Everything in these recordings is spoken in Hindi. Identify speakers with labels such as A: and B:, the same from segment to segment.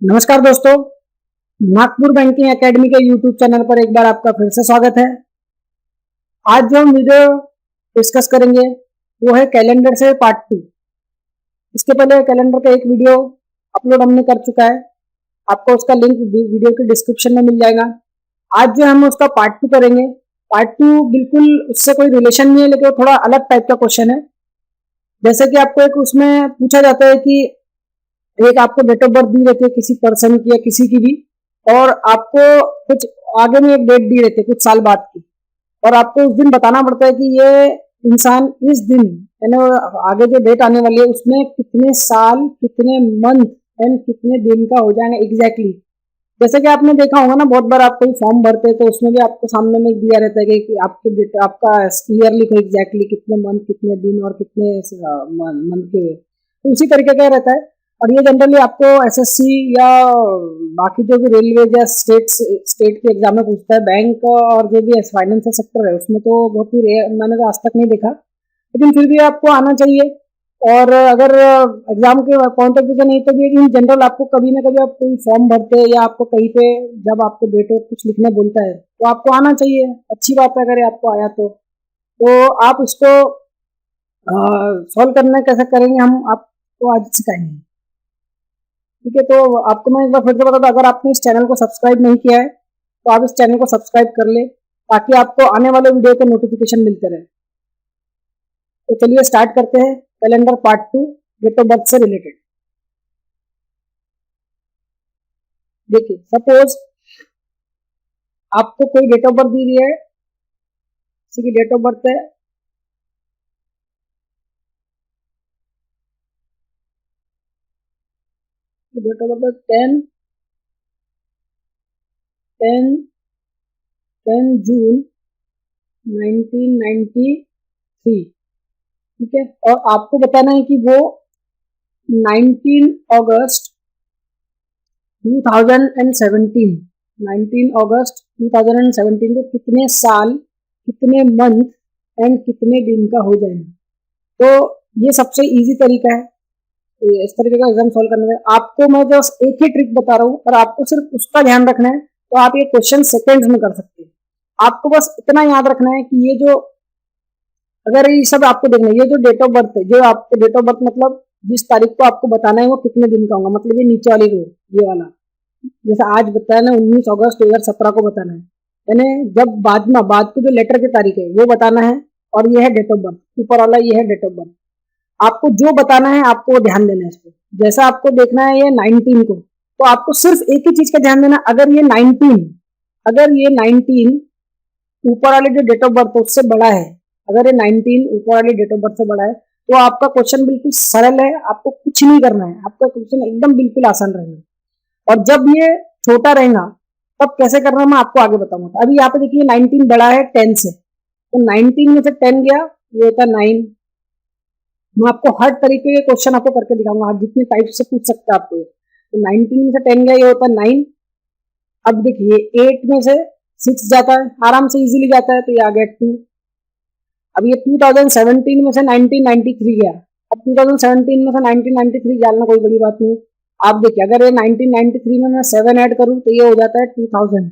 A: नमस्कार दोस्तों, नागपुर बैंकिंग एकेडमी के यूट्यूब चैनल पर एक बार आपका फिर से स्वागत है। आज जो हम वीडियो डिस्कस करेंगे वो है कैलेंडर से पार्ट 2। इसके पहले कैलेंडर का एक वीडियो अपलोड हमने कर चुका है, आपको उसका लिंक वीडियो के डिस्क्रिप्शन में मिल जाएगा। आज जो हम उसका पार्ट 2 करेंगे, पार्ट 2 बिल्कुल उससे कोई रिलेशन नहीं है, लेकिन थोड़ा अलग टाइप का क्वेश्चन है। जैसे कि आपको एक उसमें पूछा जाता है कि एक आपको डेट ऑफ बर्थ दी रहती है किसी पर्सन की या किसी की भी, और आपको कुछ आगे में एक डेट दी रहती है कुछ साल बाद की, और आपको उस दिन बताना पड़ता है कि ये इंसान इस दिन यानी आगे जो डेट आने वाली है उसमें कितने साल, कितने मंथ एंड कितने दिन का हो जाएगा एग्जैक्टली। जैसे कि आपने देखा होगा ना, बहुत बार आप कोई फॉर्म भरते हैं तो उसमें भी आपको सामने में दिया रहता है कि आपके डेट, आपका ईयर लिखो एग्जैक्टली कितने मंथ, कितने दिन और कितने मंथ के हुए, तो उसी तरीके का रहता है। और ये जनरली आपको एसएससी या बाकी जो भी रेलवे या स्टेट के एग्जाम में पूछता है। बैंक और जो भी फाइनेंशियल सेक्टर है उसमें तो बहुत ही रेयर, मैंने तो आज तक नहीं देखा, लेकिन फिर भी आपको आना चाहिए। और अगर एग्जाम के पॉइंट ऑफ व्यू से नहीं तो भी इन जनरल आपको कभी ना कभी आप कोई फॉर्म भरते हैं या आपको कहीं पे जब आपको डेट ऑफ कुछ लिखने बोलता है तो आपको आना चाहिए। अच्छी बात है अगर आपको आया तो आप इसको सॉल्व करना कैसे करेंगे हम आपको आज सिखाएंगे। ठीक है, तो आपको मैं एक बार फिर से बता दूं, अगर आपने इस चैनल को सब्सक्राइब नहीं किया है तो आप इस चैनल को सब्सक्राइब कर ले ताकि आपको आने वाले वीडियो के नोटिफिकेशन मिलते रहे। तो चलिए स्टार्ट करते हैं calendar part 2 date of birth से रिलेटेड। देखिए, सपोज आपको कोई डेट ऑफ बर्थ दी है, किसी की डेट ऑफ बर्थ है डेट ऑफ बर्थ 10 जून 1993। ठीक है, और आपको बताना है कि वो 19 अगस्त 2017 को कितने साल, कितने मंथ एंड कितने दिन का हो जाएगा। तो ये सबसे इजी तरीका है इस तरीके का एग्जाम सॉल्व करने का। आपको मैं बस एक ही ट्रिक बता रहा हूँ और आपको सिर्फ उसका ध्यान रखना है, तो आप ये क्वेश्चन सेकेंड्स में कर सकते हैं। आपको बस इतना याद रखना है कि ये जो, अगर ये सब आपको देखना है, ये जो डेट ऑफ बर्थ है, जो आपको डेट ऑफ बर्थ मतलब जिस तारीख को आपको बताना है वो कितने दिन का होगा, मतलब ये नीचे वाली रो, ये वाला जैसे आज बताया ना 19 अगस्त 2017 को बताना है, यानी जब बाद की जो लेटर की तारीख है वो बताना है, और ये है डेट ऑफ बर्थ, ऊपर वाला ये है डेट ऑफ बर्थ। आपको जो बताना है आपको ध्यान देना है इस पर। जैसा आपको देखना है ये 19 को, तो आपको सिर्फ एक ही चीज का ध्यान देना, अगर ये 19 ऊपर वाले जो डेट ऑफ बर्थ है उससे बड़ा है, अगर ये 19 ऊपर वाले डेट ऑफ बर्थ से बड़ा है तो आपका क्वेश्चन बिल्कुल सरल है, आपको कुछ नहीं करना है, आपका क्वेश्चन एकदम बिल्कुल आसान रहेगा। और जब ये छोटा रहेगा तब कैसे करना मैं आपको आगे बताऊंगा। अभी यहाँ पे देखिए 19 बड़ा है 10 से, तो 19 में से 10 गया, ये होता है 9। मैं आपको हर तरीके के क्वेश्चन आपको करके दिखाऊंगा, हर जितने टाइप से पूछ सकते हैं आपको। तो 19 में से 10 गया, ये होता है 9। अब देखिए 8 में से 6 जाता है, आराम से इजीली जाता है, तो ये आ गया 2। अब ये 2017 में से 1993 गया, अब 2017 में से 1993 जानना कोई बड़ी बात नहीं। आप देखिए अगर ये 1993 में मैं 7 ऐड करूं तो ये हो जाता है 2000।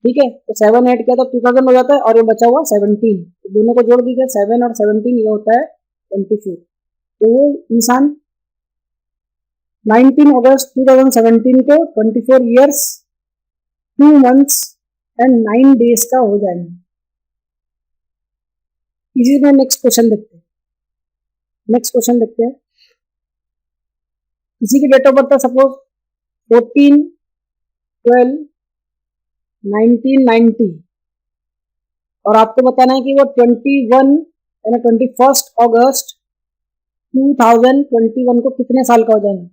A: ठीक है, तो 7 ऐड किया तो 2000 हो जाता है, और ये बचा हुआ 17, तो दोनों को जोड़ दीजिए 7 और 17, ये होता है 24। तो वो इंसान 19 अगस्त 2017 को 24 ईयर्स 2 मंथ्स एंड 9 डेज का हो जाएगा। इसी में नेक्स्ट क्वेश्चन देखते हैं। किसी की डेट ऑफ बर्थ है सपोज 14/12/1990, और आपको बताना है कि वो 21 अगस्त 2021 को कितने साल का हो जाएगा।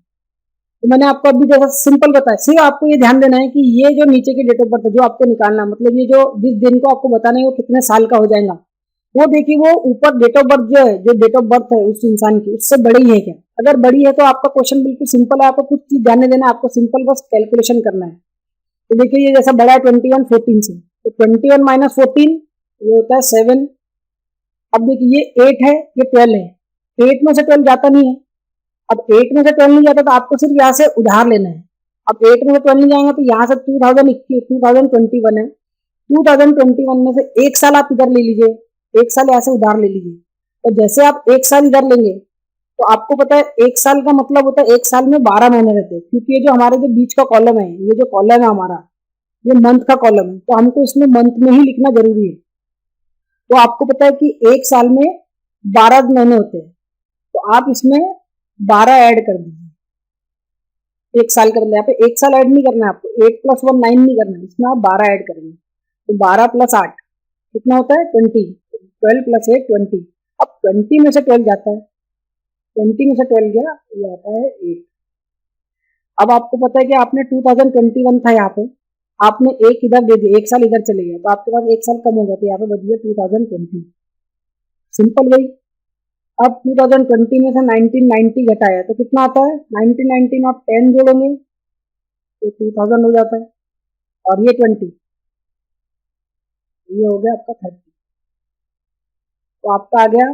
A: तो मैंने आपको अभी जैसा सिंपल बताया, सिर्फ आपको ये ध्यान देना है कि ये जो नीचे की डेट ऑफ बर्थ है जो आपको निकालना, मतलब ये जो जिस दिन को आपको बताना है वो कितने साल का हो जाएगा, वो देखिए वो ऊपर डेट ऑफ बर्थ जो है, जो डेट ऑफ बर्थ है उस इंसान की उससे बड़ी है क्या। अगर बड़ी है तो आपका क्वेश्चन बिल्कुल सिंपल है, आपको कुछ चीज ध्यान नहीं देना है, आपको सिंपल बस कैलकुलेशन करना है। तो देखिए ये जैसा बड़ा है 21/14 से, तो 21 - 14 ये होता है 7। अब देखिए ये 8 है, ये 12 है, 8 में से 12 जाता नहीं है। अब 8 में से 12 नहीं जाता तो आपको सिर्फ यहाँ से उधार लेना है, अब 8 में से 12 नहीं जाएंगे तो यहाँ से 2021 है, 2021 में से एक साल आप इधर ले लीजिए, एक साल ऐसे उधार ले लीजिए। तो जैसे आप एक साल इधर लेंगे तो आपको पता है एक साल का मतलब होता है एक साल में 12 महीने रहते हैं, क्योंकि ये जो हमारे जो बीच का कॉलम है, ये जो कॉलम है हमारा, ये मंथ का कॉलम है, तो हमको इसमें मंथ में ही लिखना जरूरी है। तो आपको पता है कि एक साल में 12 महीने होते हैं, तो आप इसमें 12 ऐड कर दीजिए। एक साल का मतलब यहाँ पे एक साल ऐड नहीं करना है आपको, 8 + 1 9 नहीं करना है, इसमें आप 12 ऐड करेंगे। तो 12 + 8 कितना होता है 20, 12 + 8 20। अब 20 में से 12 जाता है, 20 में से 12 गया, ये आता है 8। अब आपको पता है कि आपने 2021 था यहाँ पे, आपने एक इधर दे दिया, एक साल इधर चले गया, तो आपके पास एक साल कम हो गया, तो यहाँ पे बच गया 2020। सिंपल वही। अब 2020 में से 1990 घटाया तो कितना आता है, 1919 आप 10 जोड़ोगे तो 2000 हो जाता है, और ये 20, ये हो गया आपका 30। तो आपका आ गया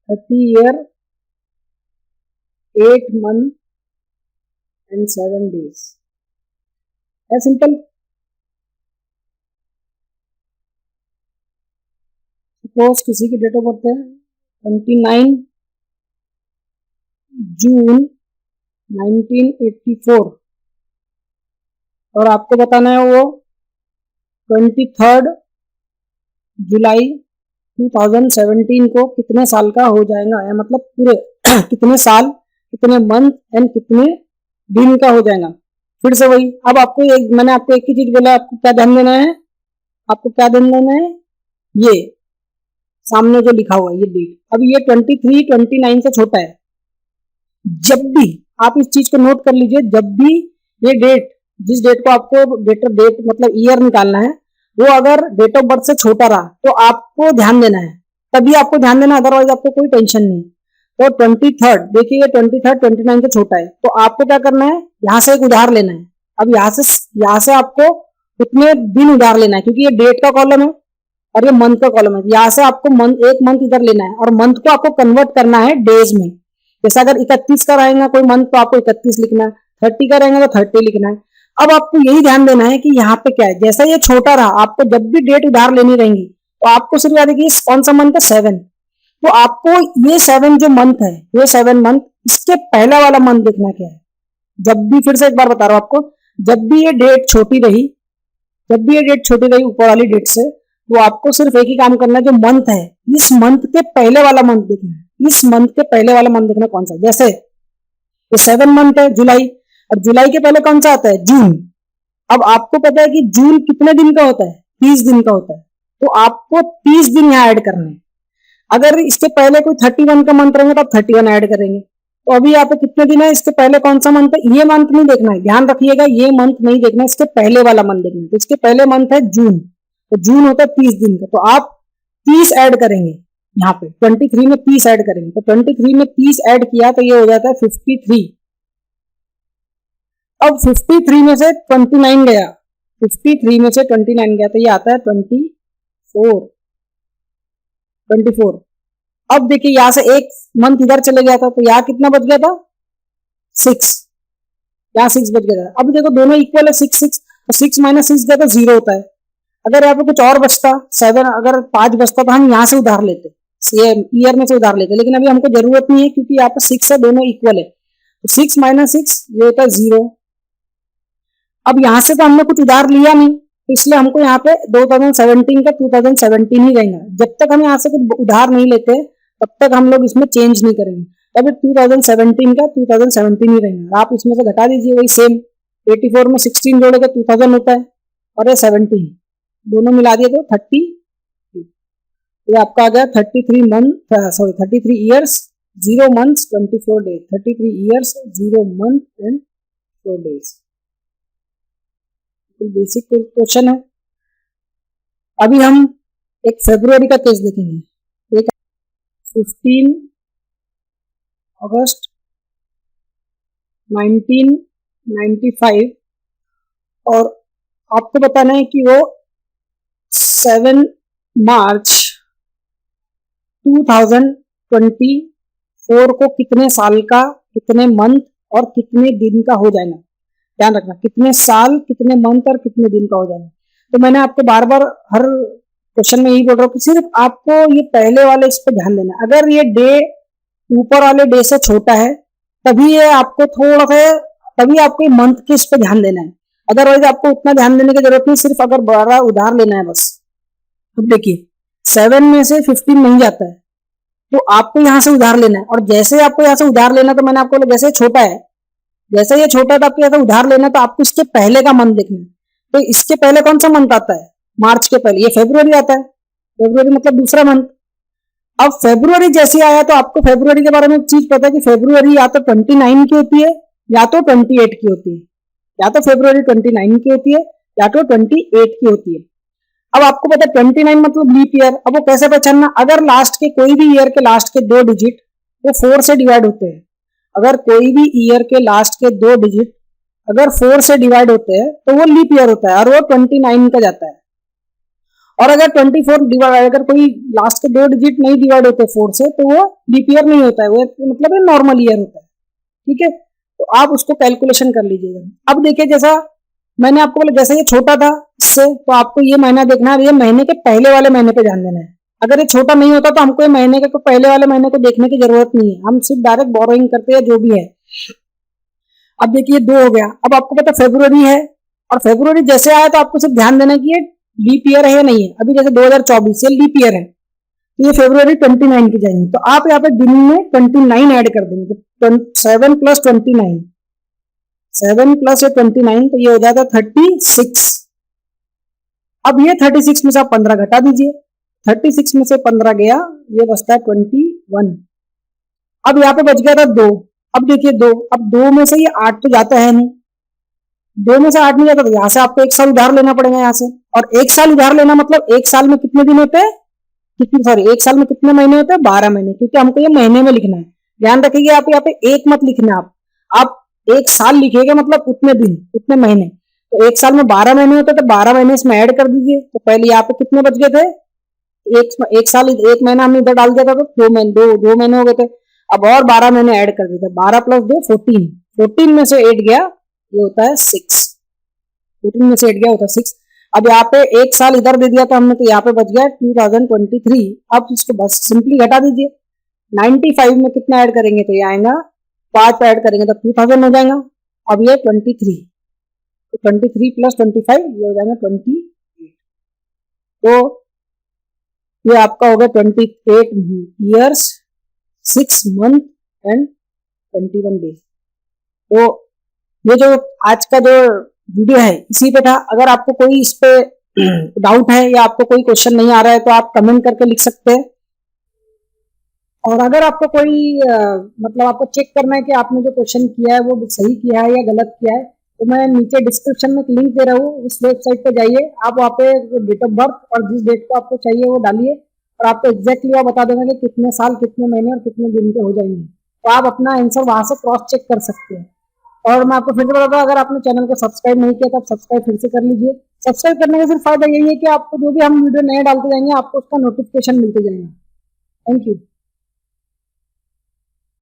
A: 30 ईयर 8 मंथ एंड 7 डेज। है सिंपल। सपोज किसी की डेट ऑफ बर्थ है 29 जून 1984 और आपको बताना है वो 23 जुलाई 2017 को कितने साल का हो जाएगा, या मतलब पूरे कितने साल, कितने मंथ एंड कितने दिन का हो जाएगा। फिर से वही, अब आपको एक, मैंने आपको एक ही चीज बोला, आपको क्या ध्यान देना है, आपको क्या ध्यान देना है, ये सामने जो लिखा हुआ है ये डेट। अब ये 23 29 से छोटा है। जब भी आप इस चीज को नोट कर लीजिए, जब भी ये डेट, जिस डेट को आपको डेट मतलब ईयर निकालना है, वो अगर डेट ऑफ बर्थ से छोटा रहा तो आपको ध्यान देना है, तभी आपको ध्यान देना, अदरवाइज आपको कोई टेंशन नहीं। तो 23 देखिए, ये 23 29 से छोटा है, तो आपको क्या करना है, यहाँ से एक उधार लेना है। अब यहाँ से आपको कितने दिन उधार लेना है, क्योंकि ये डेट का कॉलम है और ये मंथ का कॉलम है। यहाँ से आपको एक मंथ इधर लेना है और मंथ को आपको कन्वर्ट करना है डेज में। जैसे अगर 31 का रहेगा कोई मंथ तो आपको 31 लिखना है, 30 का रहेगा तो 30 लिखना है। अब आपको यही ध्यान देना है कि यहाँ पे क्या है, जैसा ये छोटा रहा, आपको जब भी डेट उधार लेनी रहेंगी तो आपको सिर्फ याद रखिए कौन सा मंथ है, 7। तो आपको ये 7 जो मंथ है, ये 7 मंथ, इसके पहला वाला मंथ देखना क्या है। जब भी, फिर से एक बार बता रहा हूं आपको, जब भी ये डेट छोटी रही, जब भी ये डेट छोटी रही ऊपर वाली डेट से, तो आपको सिर्फ एक ही काम करना है, जो मंथ है इस मंथ के पहले वाला मंथ देखना है, इस मंथ के पहले वाला मंथ देखना कौन सा। जैसे ये 7 मंथ है जुलाई, और जुलाई के पहले कौन सा आता है, जून। अब आपको पता है कि जून कितने दिन का होता है, 30 दिन का होता है, तो आपको 30 दिन यहाँ ऐड करने हैं। अगर इसके पहले कोई 31 का मंथ रहेंगे तो आप 31 ऐड करेंगे। तो अभी यहाँ पे कितने दिन है, इसके पहले कौन सा मंथ है, ये मंथ नहीं देखना है, ध्यान रखिएगा, ये मंथ नहीं देखना है, इसके पहले वाला मंथ देखना है। तो इसके पहले मंथ है जून, तो जून होता है 30 दिन का, तो आप 30 ऐड करेंगे यहाँ पे, 23 में 30 ऐड करेंगे, तो 23 में 30 ऐड किया तो ये हो जाता है 53। अब 53 में से 29 गया, 53 में से 29 गया तो ये आता है 24। अब देखिए यहां से एक मंथ इधर चले गया था, तो यहाँ कितना बच गया था, 6, यहाँ 6 बच गया था। अब देखो दोनों इक्वल है, 6 6, तो 6 - 6 गया तो 0 होता है। अगर यहाँ पे कुछ और बचता, 7 अगर 5 बचता तो हम यहाँ से उधार लेते, ईयर में से उधार लेते, लेकिन अभी हमको जरूरत नहीं है क्योंकि यहाँ पे 6 है, दोनों इक्वल है, तो 6 - 6 ये होता है 0। अब यहाँ से तो हमने कुछ उधार लिया नहीं, तो इसलिए हमको यहाँ पे 2017 का 2017 ही रहेगा। जब तक हम यहाँ से कुछ उधार नहीं लेते तब तक हम लोग इसमें चेंज नहीं करेंगे, तब 2017 का 2017 ही रहेगा। आप इसमें से घटा दीजिए, वही सेम 84 में 16 जोड़ेगा 2000 होता है, और ये 17 दोनों मिला दिए तो 30। ये आपका आ गया 33 month, sorry 33 years 0 months 24 days, 33 years 0 month and 4 days. Basic question है। अभी हम एक फरवरी का केस देखेंगे। एक 15 अगस्त 1995 और आपको बताना है कि वो 7 मार्च 2024 को कितने साल का, कितने मंथ और कितने दिन का हो जाएगा। ध्यान रखना कितने साल, कितने मंथ और कितने दिन का हो जाएगा। तो मैंने आपको बार बार हर क्वेश्चन में यही बोल रहा हूँ कि सिर्फ आपको ये पहले वाले इस पे ध्यान देना। अगर ये डे ऊपर वाले डे से छोटा है तभी ये आपको थोड़ा सा, तभी आपको ये मंथ के इस पे ध्यान देना है, अदरवाइज आपको उतना ध्यान देने की जरूरत नहीं, सिर्फ अगर बड़ा उधार लेना है बस। अब देखिए 7 में से 15 नहीं जाता है तो आपको यहां से उधार लेना है, और जैसे आपको यहां से उधार लेना, तो मैंने आपको बोला जैसे छोटा है, जैसे ये छोटा है तो आपको यहां से उधार लेना, तो आपको इसके पहले का मंथ देखना है। तो इसके पहले कौन सा मंथ आता है? मार्च के पहले ये फेब्रुवरी आता है, फेब्रुवरी मतलब दूसरा मंथ। अब फेब्रुवरी जैसे आया तो आपको फेब्रुवरी के बारे में एक चीज पता है कि फेब्रुवरी या तो 29 की होती है या तो 28 की होती है, या तो फेब्रुवरी 29 की होती है या तो 28 की होती है। अब आपको पता है 29 मतलब लीप ईयर। अब वो कैसे पहचानना? अगर लास्ट के कोई भी ईयर के लास्ट के 2 डिजिट वो 4 से डिवाइड होते हैं, अगर कोई भी ईयर के लास्ट के 2 डिजिट अगर 4 से डिवाइड होते हैं तो वो लीप ईयर होता है और वो 29 का जाता है। और अगर 24 डिवाइड, अगर कोई लास्ट के 2 डिजिट नहीं डिवाइड होते 4 से तो वो लीप ईयर नहीं होता है, वो मतलब नॉर्मल ईयर होता है। ठीक है, तो आप उसको कैलकुलेशन कर लीजिएगा। अब देखिए जैसा मैंने आपको बोला, जैसे ये छोटा था इससे, तो आपको ये महीना देखना है, ये महीने के पहले वाले महीने पे ध्यान देना है। अगर ये छोटा नहीं होता तो हमको ये महीने के पहले वाले महीने को देखने की जरूरत नहीं है, हम सिर्फ डायरेक्ट बोरोइंग करते हैं जो भी है। अब देखिए 2 हो गया। अब आपको पता फेब्रुवरी है, और फेब्रुवरी जैसे आया तो आपको सिर्फ ध्यान देना कि ये लीप ईयर है या नहीं है। अभी जैसे 2024 ये लीप ईयर है तो ये फेब्रुवरी 29 की जाएंगे, तो आप यहाँ पे दिन में 29 ऐड कर देंगे, तो 7 + 29, 7 + 29 तो ये हो जाता 36। अब ये 36 में से आप 15 घटा दीजिए, 36 में से 15 गया, ये बचता है 21। अब यहाँ पे बच गया था 2। अब देखिए 2, अब 2 में से ये 8 तो जाता है नहीं, 2 में से 8 नहीं जाता, तो यहाँ से आपको 1 साल उधार लेना पड़ेगा यहाँ से। और 1 साल उधार लेना मतलब 1 साल में कितने दिन होते हैं, कितने, सॉरी 1 साल में कितने महीने होते हैं? 12 महीने, क्योंकि हमको ये महीने में लिखना है। ध्यान रखिए आप यहाँ पे 1 मत लिखना, आप 1 साल लिखिएगा मतलब उतने दिन, उतने महीने। तो 1 साल में 12 महीने होते हैं, तो 12 महीने इसमें ऐड कर दीजिए। तो पहले यहाँ पे कितने बच गए थे? एक साल, 1 महीना हमने इधर डाल दिया था तो 2 महीने, 2 महीने हो गए थे। अब और 12 महीने ऐड कर दिए थे, 12 + 2 14, 14 में से 8 गया, ये होता है 6, 14 में से 8 गया होता है 6। अब यहाँ पे 1 साल इधर दे दिया था हमने, तो यहाँ पे बच गया 2023। अब इसको बस सिंपली घटा दीजिए, 95 में कितना ऐड करेंगे तो ये आएगा 5 ऐड करेंगे तो 2000 हो जाएगा। अब ये 23, तो 23 + 25 ये हो जाएगा 28। तो ये आपका हो गया 28 ईयर्स 6 मंथ एंड 21 डेज। तो ये जो आज का जो वीडियो है इसी पे था। अगर आपको कोई इस पे डाउट है या आपको कोई क्वेश्चन नहीं आ रहा है तो आप कमेंट करके लिख सकते हैं। और अगर आपको कोई मतलब आपको चेक करना है कि आपने जो क्वेश्चन किया है वो सही किया है या गलत किया है, तो मैं नीचे डिस्क्रिप्शन में लिंक दे रहा हूँ, उस वेबसाइट पे जाइए, आप वहाँ पे डेट ऑफ बर्थ और जिस डेट को आपको चाहिए वो डालिए, और आपको एग्जैक्टली वह बता देगा कि कितने साल, कितने महीने और कितने दिन के हो जाएंगे। तो आप अपना आंसर वहां से क्रॉस चेक कर सकते हैं। और मैं आपको फिर से बताता हूँ, अगर आपने चैनल को सब्सक्राइब नहीं किया तो आप सब्सक्राइब फिर से कर लीजिए। सब्सक्राइब करने का सिर्फ फायदा यही है कि आपको जो भी हम वीडियो नए डालते जाएंगे आपको उसका नोटिफिकेशन मिलते जाएगा। Thank you.